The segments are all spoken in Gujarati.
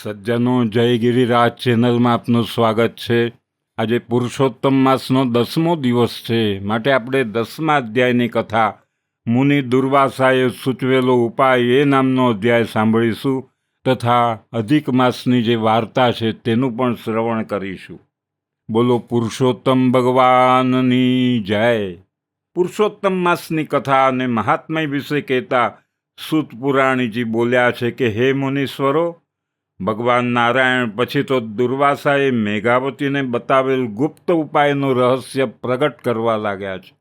સજ્જનો, જય ગિરિરાજ ચેનલમાં આપનું સ્વાગત છે. આજે પુરુષોત્તમ માસનો 10મો દિવસ છે, માટે આપણે 10મા અધ્યાયની કથા મુનિ દુર્વાસાએ સૂચવેલો ઉપાય એ નામનો અધ્યાય સાંભળીશું તથા અધિક માસની જે વાર્તા છે તેનું પણ શ્રવણ કરીશું. બોલો પુરુષોત્તમ ભગવાનની જય. પુરુષોત્તમ માસની કથા અને મહાત્મય વિશે કહેતા સૂત પુરાણીજી બોલ્યા છે કે હે મુનીશ્વરો, ભગવાન નારાયણ પછી તો દુર્વાસાએ મેઘાવતીને બતાવેલ ગુપ્ત ઉપાયનું રહસ્ય પ્રગટ કરવા લાગ્યા છે.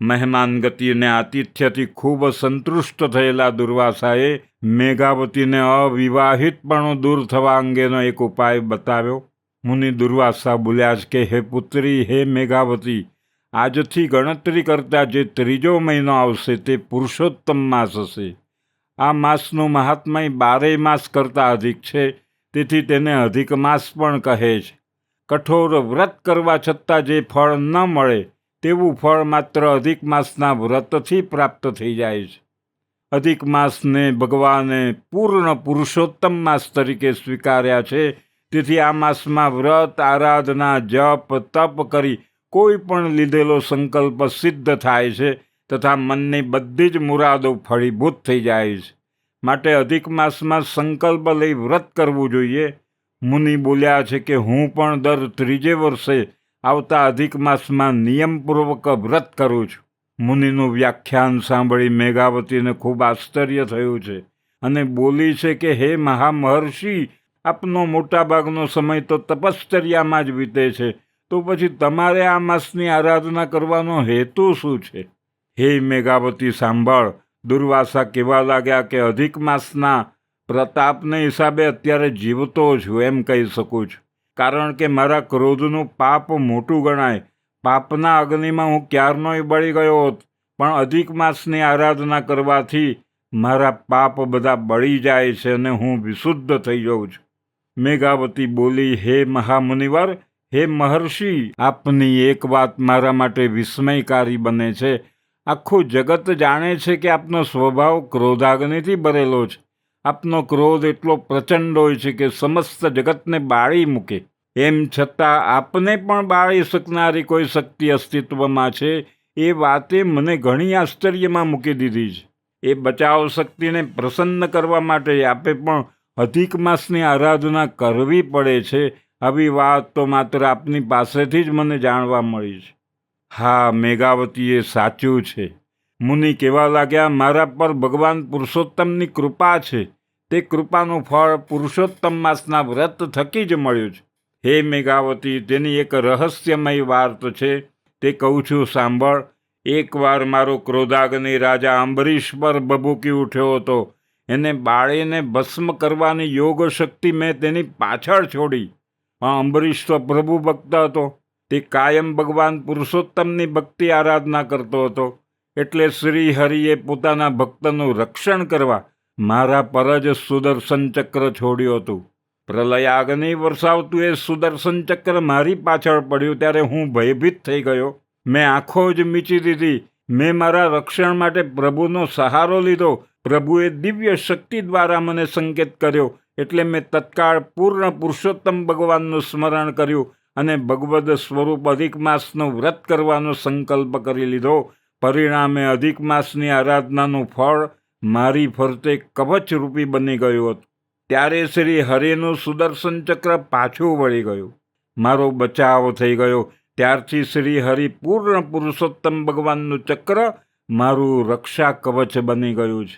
મહેમાન ગતિ અને આતિથ્યથી ખૂબ સંતુષ્ટ થયેલા દુર્વાસાએ મેઘાવતીને અવિવાહિતપણું દૂર થવા અંગેનો એક ઉપાય બતાવ્યો. મુનિ દુર્વાસા બોલ્યા છે કે હે પુત્રી, હે મેઘાવતી, આજથી ગણતરી કરતાં જે 3જો મહિનો આવશે તે પુરુષોત્તમ માસ હશે. આ માસનું મહાત્મય 12 માસ કરતાં અધિક છે, તેથી તેને અધિક માસ પણ કહે છે. કઠોર વ્રત કરવા છતાં જે ફળ ન મળે તેવું ફળ માત્ર અધિક માસના વ્રતથી પ્રાપ્ત થઈ જાય છે. અધિક માસને ભગવાને પૂર્ણ પુરુષોત્તમ માસ તરીકે સ્વીકાર્યા છે, તેથી આ માસમાં વ્રત, આરાધના, જપ, તપ કરી કોઈ પણ લીધેલો સંકલ્પ સિદ્ધ થાય છે તથા મનની બધી જ મુરાદો ફળીભૂત થઈ જાય છે. માટે અધિક માસમાં સંકલ્પ લઈ વ્રત કરવું જોઈએ. મુનિ બોલ્યા છે કે હું પણ દર 3જે વર્ષે આવતા અધિક માસમાં નિયમપૂર્વક વ્રત કરું છું. મુનિનું વ્યાખ્યાન સાંભળી મેઘાવતીને ખૂબ આશ્ચર્ય થયું છે અને બોલી છે કે હે મહામહર્ષિ, આપનો મોટાભાગનો સમય તો તપશ્ચર્યામાં જ વીતે છે, તો પછી તમારે આ માસની આરાધના કરવાનો હેતુ શું છે? હે મેઘાવતી સાંભળ, દુર્વાસા કહેવા લાગ્યા કે અધિક માસના પ્રતાપને હિસાબે અત્યારે જીવતો છું એમ કહી શકું છું, કારણ કે મારા ક્રોધનું પાપ મોટું ગણાય. પાપના અગ્નિમાં હું ક્યારનોય બળી ગયો હોત, પણ અધિક માસની આરાધના કરવાથી મારા પાપ બધા બળી જાય છે અને હું વિશુદ્ધ થઈ જાઉં છું. મેઘાવતી બોલી, હે મહામુનિવર, હે મહર્ષિ, આપની એક વાત મારા માટે વિસ્મયકારી બને છે. આખું જગત જાણે છે કે આપનો સ્વભાવ ક્રોધાગ્નિથી ભરેલો છે. આપનો ક્રોધ એટલો પ્રચંડ હોય છે કે સમસ્ત જગતને બાળી મૂકે. એમ છતાં આપને પણ બાળી શકનારી કોઈ શક્તિ અસ્તિત્વમાં છે, એ વાતે મને ઘણી આશ્ચર્યમાં મૂકી દીધી છે. એ બચાવ શક્તિને પ્રસન્ન કરવા માટે આપે પણ અધિક માસની આરાધના કરવી પડે છે. આવી વાત તો માત્ર આપની પાસેથી જ મને જાણવા મળી છે. હા મેઘાવતી, એ સાચું છે. મુનિ કહેવા લાગ્યા, મારા પર ભગવાન પુરુષોત્તમની કૃપા છે. તે કૃપાનું ફળ પુરુષોત્તમ માસના વ્રત થકી જ મળ્યું છે. હે મેઘાવતી, તેની એક રહસ્યમય વાર્ત છે, તે કહું છું સાંભળ. એકવાર મારો ક્રોધાગ્નિ રાજા અંબરીશ પર ભભૂકી ઉઠ્યો હતો. એને બાળીને ભસ્મ કરવાની યોગ શક્તિ મેં તેની પાછળ છોડી. પણ અંબરીશ તો પ્રભુ ભક્ત હતો. તે કાયમ ભગવાન પુરુષોત્તમની ભક્તિ આરાધના કરતો હતો. એટલે શ્રી હરિએ પોતાના ભક્તનું રક્ષણ કરવા મારા પર જ સુદર્શન ચક્ર છોડ્યું હતું. પ્રલયાગ્નિ વરસાવતું એ સુદર્શન ચક્ર મારી પાછળ પડ્યું ત્યારે હું ભયભીત થઈ ગયો. મેં આંખો જ મીચી દીધી. મેં મારા રક્ષણ માટે પ્રભુનો સહારો લીધો. પ્રભુએ દિવ્ય શક્તિ દ્વારા મને સંકેત કર્યો, એટલે મેં તત્કાળ પૂર્ણ પુરુષોત્તમ ભગવાનનું સ્મરણ કર્યું અને ભગવદ સ્વરૂપ અધિક માસનું વ્રત કરવાનો સંકલ્પ કરી લીધો. પરિણામે અધિક માસની આરાધનાનું ફળ મારી ફરતે કવચરૂપી બની ગયું હતું. ત્યારે શ્રી હરિનું સુદર્શન ચક્ર પાછું વળી ગયું. મારો બચાવ થઈ ગયો. ત્યારથી શ્રી હરિ પૂર્ણ પુરુષોત્તમ ભગવાનનું ચક્ર મારું રક્ષા કવચ બની ગયું છે.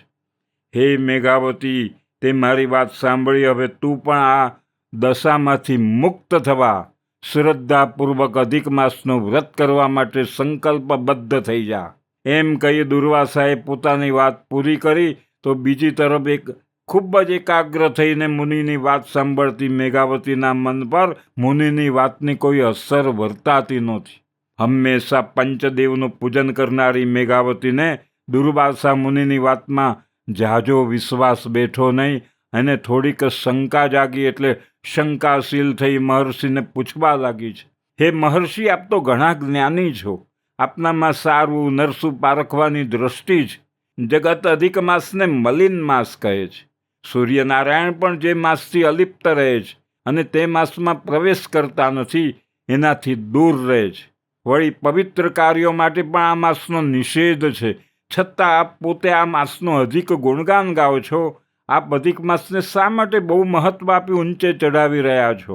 હે મેઘાવતી, તે મારી વાત સાંભળી. હવે તું પણ આ દશામાંથી મુક્ત થવા શ્રદ્ધાપૂર્વક અધિક માસનું વ્રત કરવા માટે સંકલ્પબદ્ધ થઈ જા. એમ કહી દુર્વાસાએ પોતાની વાત પૂરી કરી તો બીજી તરફ એક ખૂબ જ એકાગ્ર થઈને મુનિની વાત સાંભળતી મેઘાવતીના મન પર મુનિની વાતની કોઈ અસર વર્તાતી નહોતી. હંમેશા પંચદેવનું પૂજન કરનારી મેઘાવતીને દુર્વાસા મુનિની વાતમાં ઝાઝો વિશ્વાસ બેઠો નહીં અને થોડીક શંકા જાગી, એટલે શંકાશીલ થઈ મહર્ષિને પૂછવા લાગી છે, હે મહર્ષિ, આપ તો ઘણા જ્ઞાની છો. આપનામાં સારું નરસું પારખવાની દ્રષ્ટિ છે. જગત અધિક માસને મલિન માસ કહે છે. સૂર્યનારાયણ પણ જે માસથી અલિપ્ત રહે છે અને તે માસમાં પ્રવેશ કરતા નથી એનાથી દૂર રહે છે. વળી પવિત્ર કાર્યો માટે પણ આ માસનો નિષેધ છે, છતાં આપ પોતે આ માસનો અધિક ગુણગાન ગાઓ છો. આપ અધિક માસને શા માટે બહુ મહત્વ આપી ઊંચે ચડાવી રહ્યા છો?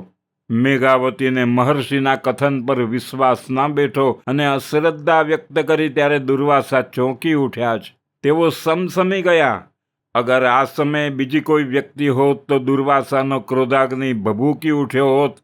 મેઘાવતીને મહર્ષિના કથન પર વિશ્વાસ ના બેઠો અને અશ્રદ્ધા વ્યક્ત કરી ત્યારે દુર્વાસા ચોંકી ઉઠ્યા છે. તેઓ સમસમી ગયા. અગર આ સમયે બીજી કોઈ વ્યક્તિ હોત તો દુર્વાસાનો ક્રોધાગ્નિ ભભૂકી ઉઠ્યો હોત,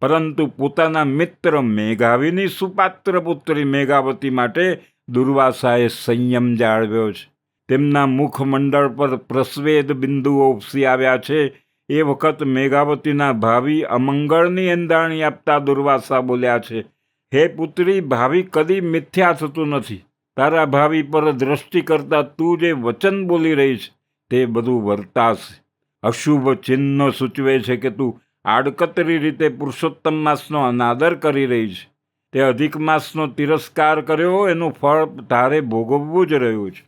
પરંતુ પોતાના મિત્ર મેઘાવીની સુપાત્ર પુત્રી મેઘાવતી માટે દુર્વાસાએ સંયમ જાળવ્યો છે. તેમના મુખમંડળ પર પ્રસ્વેદ બિંદુઓ ઉપસી આવ્યા છે. એ વખત મેઘાવતીના ભાવિ અમંગળની એંધાણી આપતા દુર્વાસા બોલ્યા છે, હે પુત્રી, ભાવિ કદી મિથ્યા થતું નથી. તારા ભાવિ પર દ્રષ્ટિ કરતા તું જે વચન બોલી રહી છે તે બધું વર્તાશે. અશુભ ચિહ્નો સૂચવે છે કે તું આડકતરી રીતે પુરુષોત્તમ માસનો અનાદર કરી રહી છે. તે અધિક માસનો તિરસ્કાર કર્યો, એનું ફળ તારે ભોગવવું જ રહ્યું છે.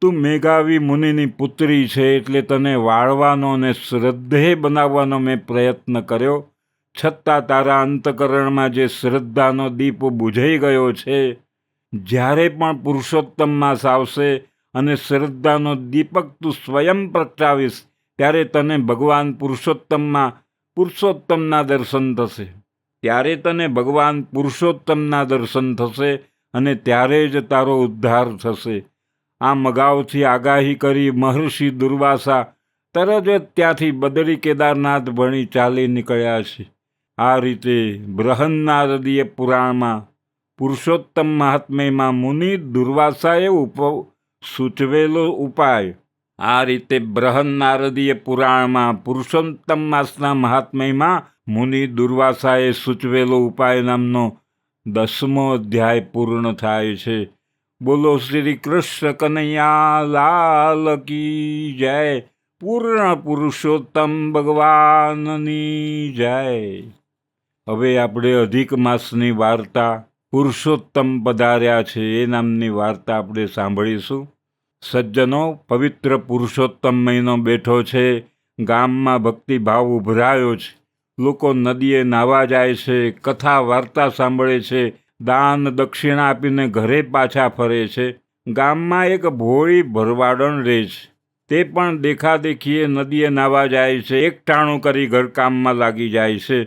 તું મેઘાવી મુનિની પુત્રી છે એટલે તને વાળવાનો અને શ્રદ્ધેય બનાવવાનો મેં પ્રયત્ન કર્યો, છતાં તારા અંતકરણમાં જે શ્રદ્ધાનો દીપ બુઝાઈ ગયો છે, જ્યારે પણ પુરુષોત્તમ માસ આવશે અને શ્રદ્ધાનો દીપક તું સ્વયં પ્રગટાવીશ, ત્યારે તને ભગવાન પુરુષોત્તમના દર્શન થશે. ત્યારે તને ભગવાન પુરુષોત્તમના દર્શન થશે અને ત્યારે જ તારો ઉદ્ધાર થશે. આમ અગાઉથી આગાહી કરી મહર્ષિ દુર્વાસા તરત જ ત્યાંથી બદરી કેદારનાથ ભણી ચાલી નીકળ્યા છે. આ રીતે બૃહન્નારદીય પુરાણમાં પુરુષોત્તમ મહાત્મ્યમાં મુનિ દુર્વાસાએ સૂચવેલો ઉપાય. આ રીતે બૃહન્નારદીય પુરાણમાં પુરુષોત્તમ માસના મહાત્મ્યમાં મુનિ દુર્વાસાએ સૂચવેલો ઉપાય નામનો 10મો અધ્યાય પૂર્ણ થાય છે. બોલો શ્રી કૃષ્ણ કનૈયા લાલ કી જય. પૂર્ણ પુરુષોત્તમ ભગવાનની જય. હવે આપણે અધિક માસની વાર્તા પુરુષોત્તમ પધાર્યા છે એ નામની વાર્તા આપણે સાંભળીશું. સજ્જનો, પવિત્ર પુરુષોત્તમ મહિનો બેઠો છે. ગામમાં ભક્તિભાવ ઉભરાયો છે. લોકો નદીએ નાહવા જાય છે, કથા વાર્તા સાંભળે છે, દાન દક્ષિણા આપીને ઘરે પાછા ફરે છે. ગામમાં એક ભોળી ભરવાડણ રહે છે. તે પણ દેખાદેખીએ નદીએ નાહવા જાય છે, એકટાણું કરી ઘરકામમાં લાગી જાય છે.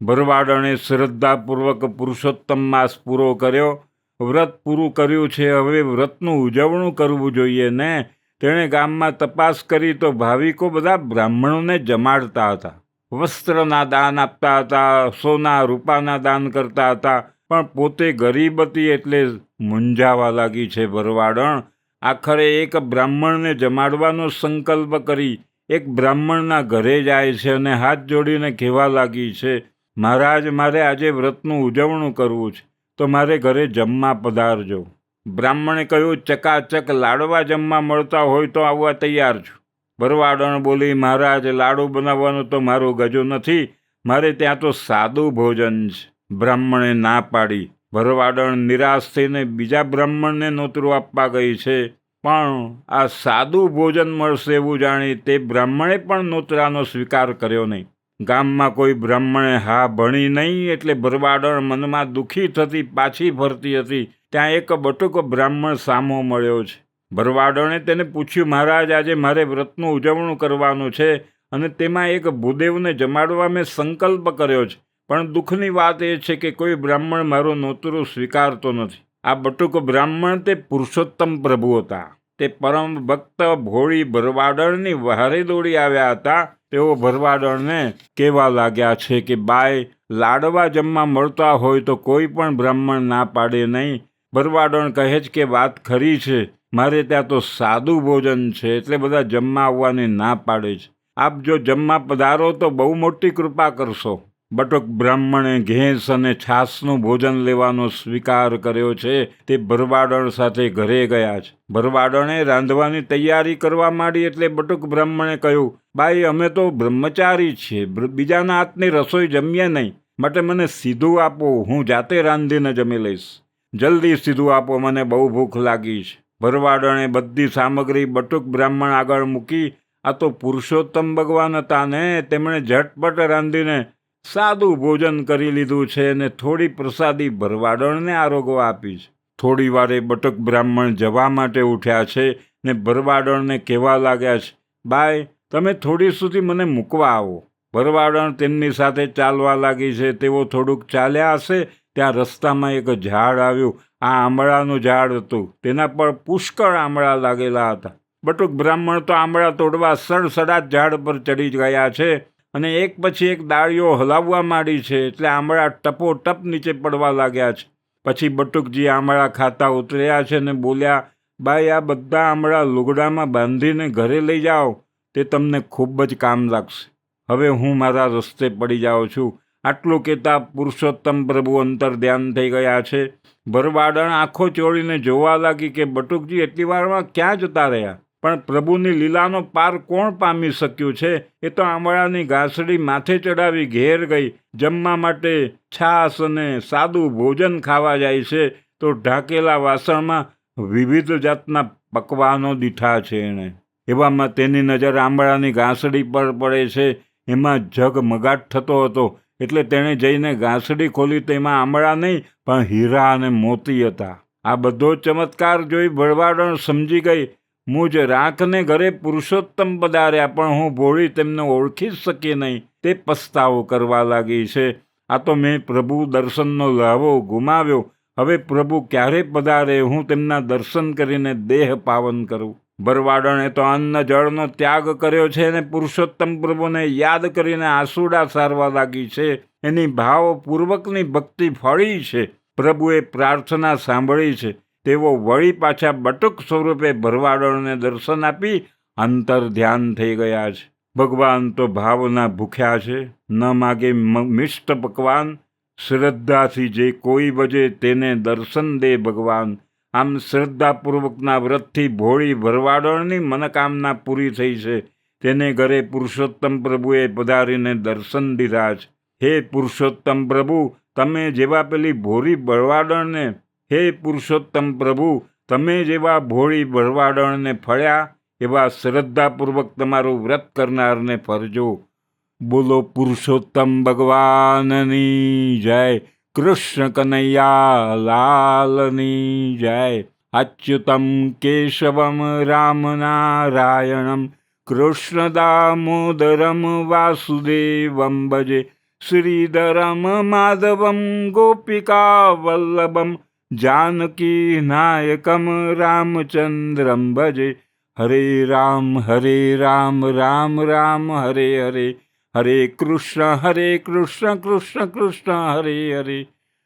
ભરવાડણે શ્રદ્ધાપૂર્વક પુરુષોત્તમ માસ પૂરો કર્યો, વ્રત પૂરું કર્યું છે. હવે વ્રતનું ઉજવણું કરવું જોઈએ ને. તેણે ગામમાં તપાસ કરી તો ભાવિકો બધા બ્રાહ્મણોને જમાડતા હતા, વસ્ત્રના દાન આપતા હતા, સોના રૂપાના દાન કરતા હતા, પણ પોતે ગરીબ હતી એટલે મૂંઝાવા લાગી છે. ભરવાડણ આખરે એક બ્રાહ્મણને જમાડવાનો સંકલ્પ કરી એક બ્રાહ્મણના ઘરે જાય છે અને હાથ જોડીને કહેવા લાગી છે, મહારાજ, મારે આજે વ્રતનું ઉજવણું કરવું છે, તો મારે ઘરે જમવા પધારજો. બ્રાહ્મણે કહ્યું, ચકાચક લાડવા જમવા મળતા હોય તો આવવા તૈયાર છું. ભરવાડણ બોલી, મહારાજ, લાડુ બનાવવાનું તો મારું ગજુ નથી, મારે ત્યાં તો સાદું ભોજન છે. બ્રાહ્મણે ના પાડી. ભરવાડણ નિરાશ થઈને બીજા બ્રાહ્મણને નોતરું આપવા ગઈ છે, પણ આ સાદું ભોજન મળશે એવું જાણી તે બ્રાહ્મણે પણ નોતરાનો સ્વીકાર કર્યો નહીં. ગામમાં કોઈ બ્રાહ્મણે હા ભણી નહીં એટલે ભરવાડણ મનમાં દુઃખી થતી પાછી ફરતી હતી. ત્યાં એક બટુક બ્રાહ્મણ સામો મળ્યો છે. ભરવાડણે તેને પૂછ્યું, મહારાજ, આજે મારે વ્રતનું ઉજવણું કરવાનું છે અને તેમાં એક ભૂદેવને જમાડવા મેં સંકલ્પ કર્યો છે, પણ દુઃખની વાત એ છે કે કોઈ બ્રાહ્મણ મારું નોતરું સ્વીકારતો નથી. આ બટુક બ્રાહ્મણ તે પુરુષોત્તમ પ્રભુ હતા. તે પરમ ભક્ત ભોળી ભરવાડણની વહારે દોડી આવ્યા હતા. તેઓ ભરવાડણને કહેવા લાગ્યા છે કે બાય, લાડવા જમવા મળતા હોય તો કોઈ પણ બ્રાહ્મણ ના પાડે નહીં. ભરવાડણ કહે છે કે વાત ખરી છે, મારે ત્યાં તો સાદું ભોજન છે એટલે બધા જમવા આવવાની ના પાડે છે. આપ જો જમવા પધારો તો બહુ મોટી કૃપા કરશો. બટુક બ્રાહ્મણે ઘેંસ અને છાશનું ભોજન લેવાનો સ્વીકાર કર્યો છે. તે ભરવાડણ સાથે ઘરે ગયા છે. ભરવાડણે રાંધવાની તૈયારી કરવા માંડી એટલે બટુક બ્રાહ્મણે કહ્યું, બાઈ, અમે તો બ્રહ્મચારી છીએ, બીજાના હાથની રસોઈ જમીએ નહીં, માટે મને સીધું આપો, હું જાતે રાંધીને જમી લઈશ. જલ્દી સીધું આપો, મને બહુ ભૂખ લાગી છે. ભરવાડણે બધી સામગ્રી બટુક બ્રાહ્મણ આગળ મૂકી આ તો પુરુષોત્તમ ભગવાન હતા ને, તેમણે ઝટપટ રાંધીને સાદું ભોજન કરી લીધું છે અને થોડી પ્રસાદી ભરવાડણને આરોગવા આપી છે. થોડી વારે બટક બ્રાહ્મણ જવા માટે ઉઠ્યા છે ને ભરવાડણને કહેવા લાગ્યા છે, બાય, તમે થોડી સુધી મને મૂકવા આવો. ભરવાડણ તેમની સાથે ચાલવા લાગી છે. તેઓ થોડુંક ચાલ્યા હશે ત્યાં રસ્તામાં એક ઝાડ આવ્યું. આ આંબળાનું ઝાડ હતું. તેના પર પુષ્કળ આંબળા લાગેલા હતા. બટુક બ્રાહ્મણ તો આંબળા તોડવા સડસડાટ ઝાડ પર ચડી ગયા છે અને એક પછી એક ડાળીઓ હલાવવા માંડી છે, એટલે આંબળા ટપોટપ નીચે પડવા લાગ્યા છે. પછી બટુકજી આંબળા ખાતા ઉતર્યા છે ને બોલ્યા, બાઈ, આ બધા આંબળા લુગડામાં બાંધીને ઘરે લઈ જાઓ, તે તમને ખૂબ જ કામ લાગશે. હવે હું મારા રસ્તે પડી જાઉં છું. આટલું કહેતા પુરુષોત્તમ પ્રભુ અંતર ધ્યાન થઈ ગયા છે. ભરવાડણ આંખો ચોળીને જોવા લાગી કે બટુકજી એટલી વારમાં ક્યાં જતા રહ્યા. પણ પ્રભુની લીલાનો પાર કોણ પામી શક્યું છે? એ તો આંબળાની ઘાસડી માથે ચડાવી ઘેર ગઈ. જમવા માટે છાશ અને સાદું ભોજન ખાવા જાય છે તો ઢાંકેલા વાસણમાં વિવિધ જાતના પકવાનો દીઠા છે એણે. એવામાં તેની નજર આંબળાની ઘાસડી પર પડે છે. એમાં ઝગમગાટ થતો હતો એટલે તેણે જઈને ઘાસડી ખોલી. તેમાં આંબળા નહીં પણ હીરા અને મોતી હતા. આ બધો ચમત્કાર જોઈ ભરવાડણ સમજી ગઈ, મુજ રાખને ઘરે પુરુષોત્તમ પધાર્યા પણ હું ભોળી તેમને ઓળખી જ શકી નહીં. તે પસ્તાવો કરવા લાગી છે. આ તો મેં પ્રભુ દર્શનનો લહાવો ગુમાવ્યો. હવે પ્રભુ ક્યારે પધારે, હું તેમના દર્શન કરીને દેહ પાવન કરું. ભરવાડણે તો અન્ન જળનો ત્યાગ કર્યો છે અને પુરુષોત્તમ પ્રભુને યાદ કરીને આંસુડા સારવા લાગી છે. એની ભાવપૂર્વકની ભક્તિ ફળી છે. પ્રભુએ પ્રાર્થના સાંભળી છે. તેઓ વળી પાછા બટુક સ્વરૂપે ભરવાડણને દર્શન આપી અંતર ધ્યાન થઈ ગયા છે. ભગવાન તો ભાવના ભૂખ્યા છે. ન માગે મિષ્ટ પકવાન, શ્રદ્ધાથી જે કોઈ ભજે તેને દર્શન દે ભગવાન. આમ શ્રદ્ધાપૂર્વકના વ્રતથી ભોળી ભરવાડણની મનોકામના પૂરી થઈ છે. તેને ઘરે પુરુષોત્તમ પ્રભુએ પધારીને દર્શન દીધા છે. હે પુરુષોત્તમ પ્રભુ, તમે જેવા પેલી ભોળી ભરવાડણને હે પુરુષોત્તમ પ્રભુ, તમે જેવા ભોળી ભરવાડણને ફળ્યા એવા શ્રદ્ધાપૂર્વક તમારું વ્રત કરનારને ફરજો. બોલો પુરુષોત્તમ ભગવાનની જય. કૃષ્ણ કનૈયા લાલની જય. અચ્યુતમ કેશવમ રામ નારાયણમ કૃષ્ણ દામોદરમ વાસુદેવમ ભજે. શ્રીધરમ માધવમ ગોપિકા વલ્લભમ જાનકી નાયકમ રામચંદ્રમ ભજે. હરે રામ રામ રામ હરે હરે, હરે કૃષ્ણ કૃષ્ણ કૃષ્ણ હરે હરે.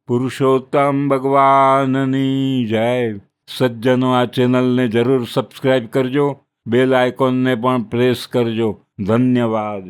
પુરુષોત્તમ ભગવાનની જય. સજ્જનો, આ ચેનલને જરૂર સબસ્ક્રાઈબ કરજો. બેલ આઇકોનને પણ પ્રેસ કરજો. ધન્યવાદ.